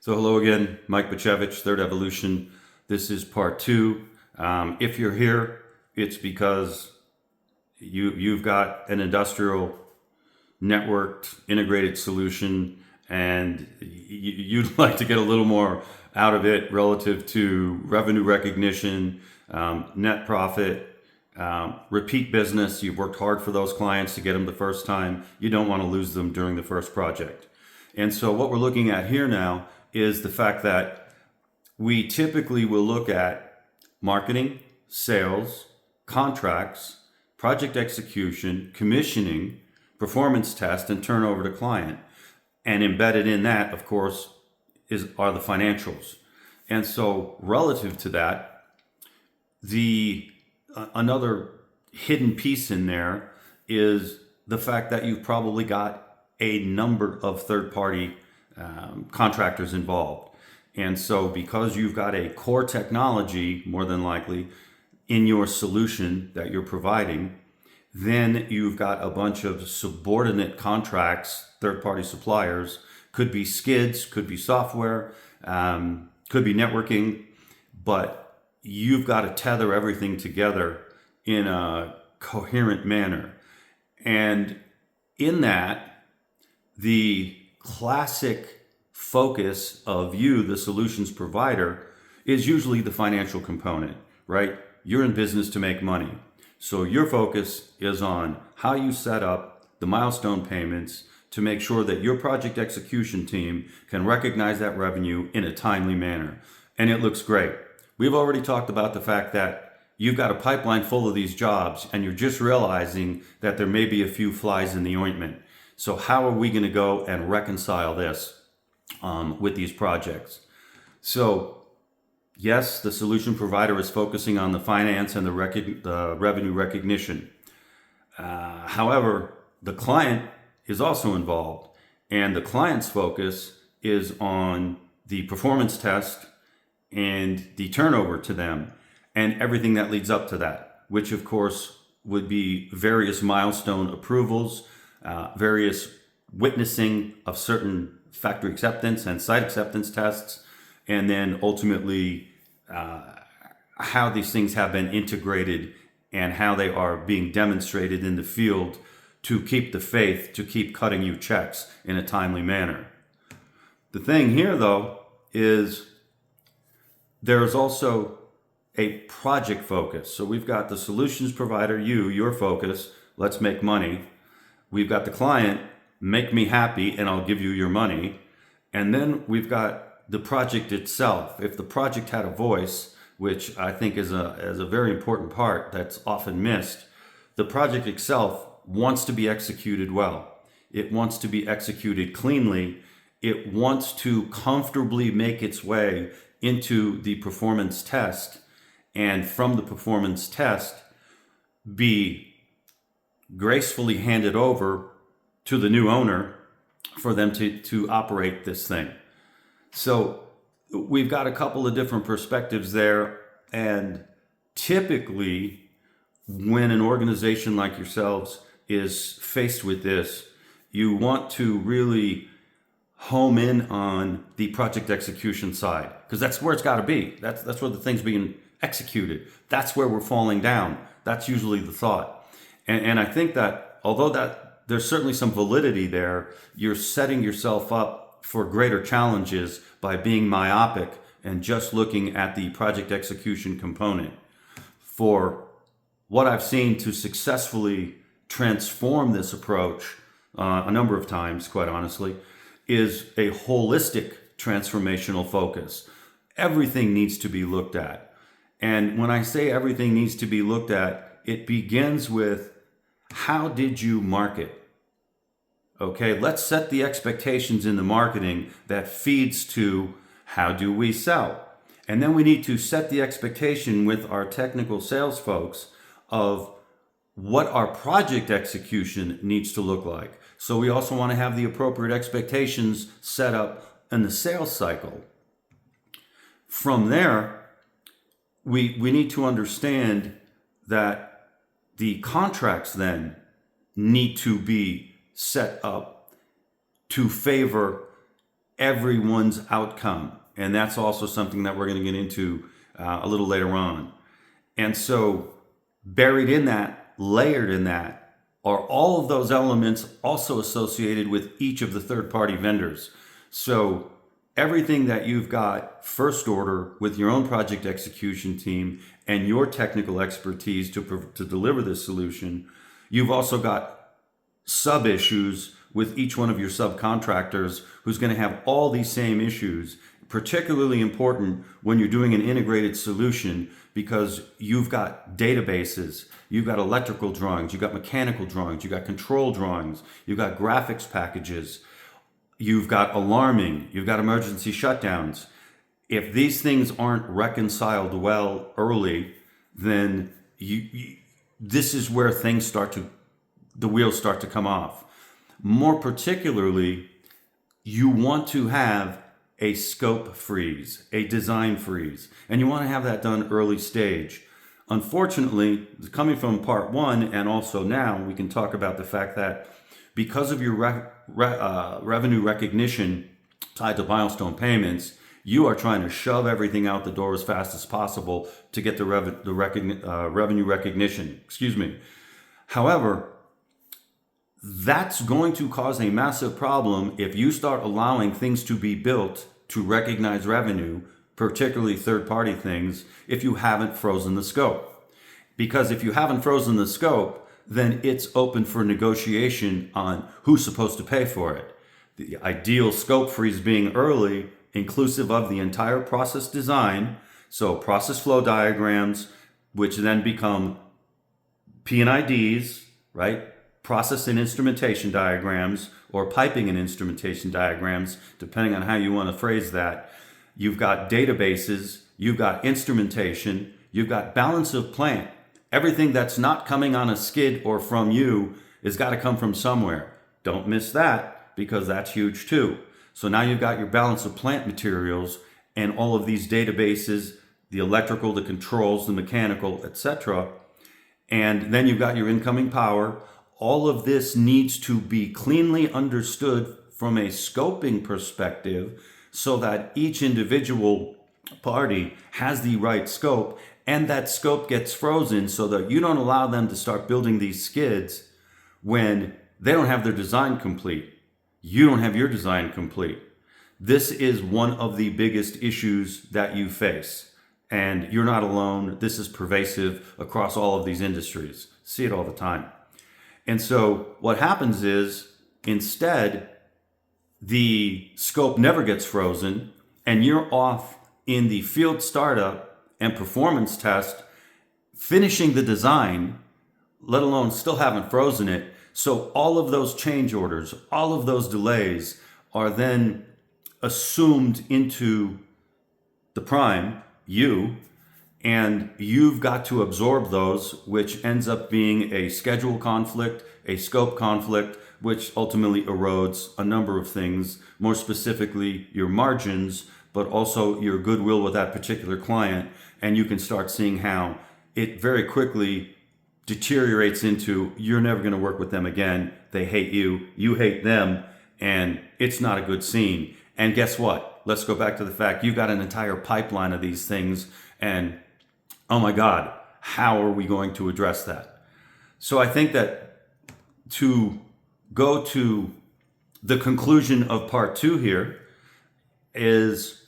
So hello again, Mike Bachevich, Third Evolution. This is part two. If you're here, it's because you've got an industrial networked integrated solution and you'd like to get a little more out of it relative to revenue recognition, net profit, repeat business. You've worked hard for those clients to get them the first time. You don't want to lose them during the first project. And so what we're looking at here now is the fact that we typically will look at marketing, sales, contracts, project execution, commissioning, performance test, and turnover to client. And embedded in that, of course, are the financials. And so relative to that, the another hidden piece in there is the fact that you've probably got a number of third-party contractors involved. And so because you've got a core technology, more than likely, in your solution that you're providing, then you've got a bunch of subordinate contracts, third-party suppliers, could be skids, could be software, could be networking, but you've got to tether everything together in a coherent manner. And in that, the classic focus of you, the solutions provider, is usually the financial component, right? You're in business to make money. So your focus is on how you set up the milestone payments to make sure that your project execution team can recognize that revenue in a timely manner. And it looks great. We've already talked about the fact that you've got a pipeline full of these jobs and you're just realizing that there may be a few flies in the ointment. So how are we going to go and reconcile this with these projects? So yes, the solution provider is focusing on the finance and the revenue recognition. However, the client is also involved, and the client's focus is on the performance test and the turnover to them and everything that leads up to that, which of course would be various milestone approvals, various witnessing of certain factory acceptance and site acceptance tests, and then ultimately how these things have been integrated and how they are being demonstrated in the field to keep the faith, to keep cutting you checks in a timely manner. The thing here, though, is there's also a project focus. So we've got the solutions provider, your focus, let's make money. We've got the client, make me happy and I'll give you your money. And then we've got the project itself. If the project had a voice, which I think is a very important part that's often missed, the project itself wants to be executed well. It wants to be executed cleanly. It wants to comfortably make its way into the performance test, and from the performance test be gracefully handed over to the new owner for them to operate this thing. So we've got a couple of different perspectives there, and typically when an organization like yourselves is faced with this, you want to really home in on the project execution side, because that's where it's got to be. That's where the thing's being executed. That's where we're falling down. That's usually the thought. And I think that although that there's certainly some validity there, you're setting yourself up for greater challenges by being myopic and just looking at the project execution component. For what I've seen to successfully transform this approach a number of times, quite honestly, is a holistic transformational focus. Everything needs to be looked at. And when I say everything needs to be looked at, it begins with how did you market? Okay, let's set the expectations in the marketing that feeds to how do we sell? And then we need to set the expectation with our technical sales folks of what our project execution needs to look like. So we also want to have the appropriate expectations set up in the sales cycle. From there, we need to understand that the contracts then need to be set up to favor everyone's outcome. And that's also something that we're going to get into a little later on. And so, buried in that, layered in that, are all of those elements also associated with each of the third-party vendors. So, everything that you've got first order with your own project execution team and your technical expertise to deliver this solution, you've also got sub issues with each one of your subcontractors who's going to have all these same issues. Particularly important when you're doing an integrated solution, because you've got databases, you've got electrical drawings, you've got mechanical drawings, you've got control drawings, you've got graphics packages, you've got alarming, you've got emergency shutdowns. If these things aren't reconciled well early, then this is where the wheels start to come off. More particularly, you want to have a scope freeze, a design freeze, and you want to have that done early stage. Unfortunately, coming from part one, and also now, we can talk about the fact that because of your revenue recognition tied to milestone payments, you are trying to shove everything out the door as fast as possible to get the revenue recognition. However, that's going to cause a massive problem if you start allowing things to be built to recognize revenue, particularly third-party things, if you haven't frozen the scope. Because if you haven't frozen the scope, then it's open for negotiation on who's supposed to pay for it. The ideal scope freeze being early, inclusive of the entire process design, so process flow diagrams, which then become P&IDs, right? Process and instrumentation diagrams, or piping and instrumentation diagrams, depending on how you want to phrase that. You've got databases, you've got instrumentation, you've got balance of plant. Everything that's not coming on a skid or from you has got to come from somewhere. Don't miss that, because that's huge too. So now you've got your balance of plant materials and all of these databases, the electrical, the controls, the mechanical, etc. And then you've got your incoming power. All of this needs to be cleanly understood from a scoping perspective so that each individual party has the right scope, and that scope gets frozen so that you don't allow them to start building these skids when they don't have their design complete. You don't have your design complete. This is one of the biggest issues that you face, and you're not alone. This is pervasive across all of these industries. See it all the time. And so what happens is, instead, the scope never gets frozen, and you're off in the field startup and performance test, finishing the design, let alone still haven't frozen it. So all of those change orders, all of those delays are then assumed into the prime, you, and you've got to absorb those, which ends up being a schedule conflict, a scope conflict, which ultimately erodes a number of things, more specifically your margins, but also your goodwill with that particular client. And you can start seeing how it very quickly deteriorates into, you're never going to work with them again. They hate you, you hate them, and it's not a good scene. And guess what? Let's go back to the fact you've got an entire pipeline of these things, and oh my God, how are we going to address that? So I think that to go to the conclusion of part two here is,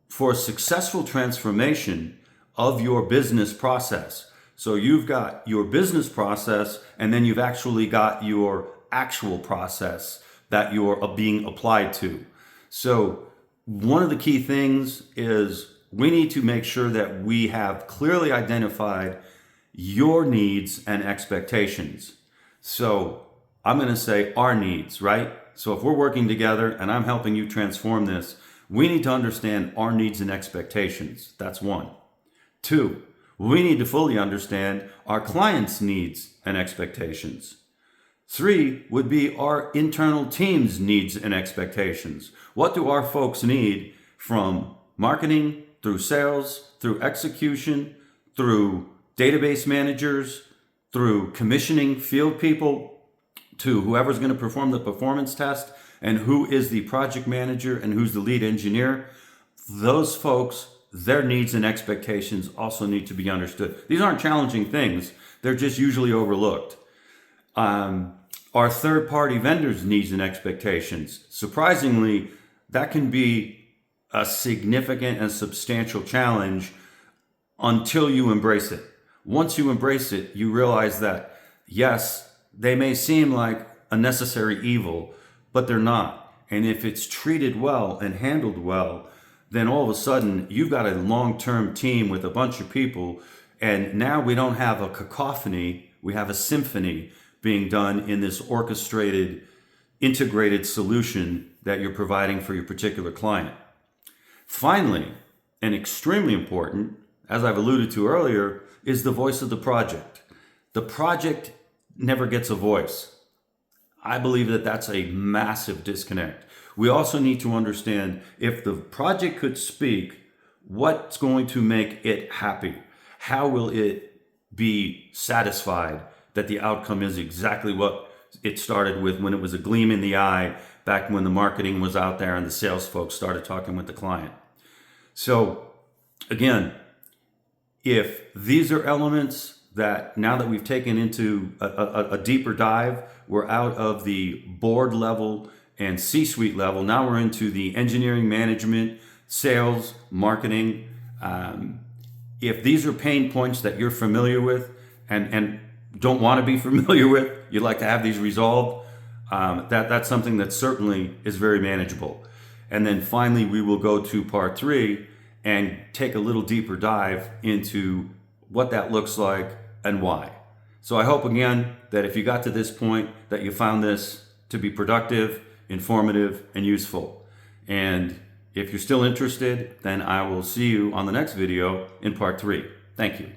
for successful transformation of your business process. So you've got your business process, and then you've actually got your actual process that you're being applied to. So one of the key things is we need to make sure that we have clearly identified your needs and expectations. So I'm going to say our needs, right? So if we're working together and I'm helping you transform this, we need to understand our needs and expectations. That's one. Two, we need to fully understand our clients' needs and expectations. Three would be our internal team's needs and expectations. What do our folks need, from marketing, through sales, through execution, through database managers, through commissioning field people, to whoever's going to perform the performance test? and who is the project manager and who's the lead engineer, those folks, their needs and expectations also need to be understood. These aren't challenging things. They're just usually overlooked. Our third-party vendors' needs and expectations. Surprisingly, that can be a significant and substantial challenge until you embrace it. Once you embrace it, you realize that, yes, they may seem like a necessary evil, but they're not. And if it's treated well and handled well, then all of a sudden you've got a long-term team with a bunch of people, and now we don't have a cacophony, we have a symphony being done in this orchestrated, integrated solution that you're providing for your particular client. Finally, and extremely important, as I've alluded to earlier, is the voice of the project. The project never gets a voice. I believe that that's a massive disconnect. We also need to understand, if the project could speak, what's going to make it happy? How will it be satisfied that the outcome is exactly what it started with when it was a gleam in the eye back when the marketing was out there and the sales folks started talking with the client? So again, if these are elements that now that we've taken into a deeper dive, we're out of the board level and C-suite level. Now we're into the engineering, management, sales, marketing. If these are pain points that you're familiar with and don't want to be familiar with, you'd like to have these resolved, that's something that certainly is very manageable. And then finally, we will go to part 3 and take a little deeper dive into what that looks like and why. So I hope again that if you got to this point that you found this to be productive, informative, and useful. And if you're still interested, then I will see you on the next video in part 3. Thank you.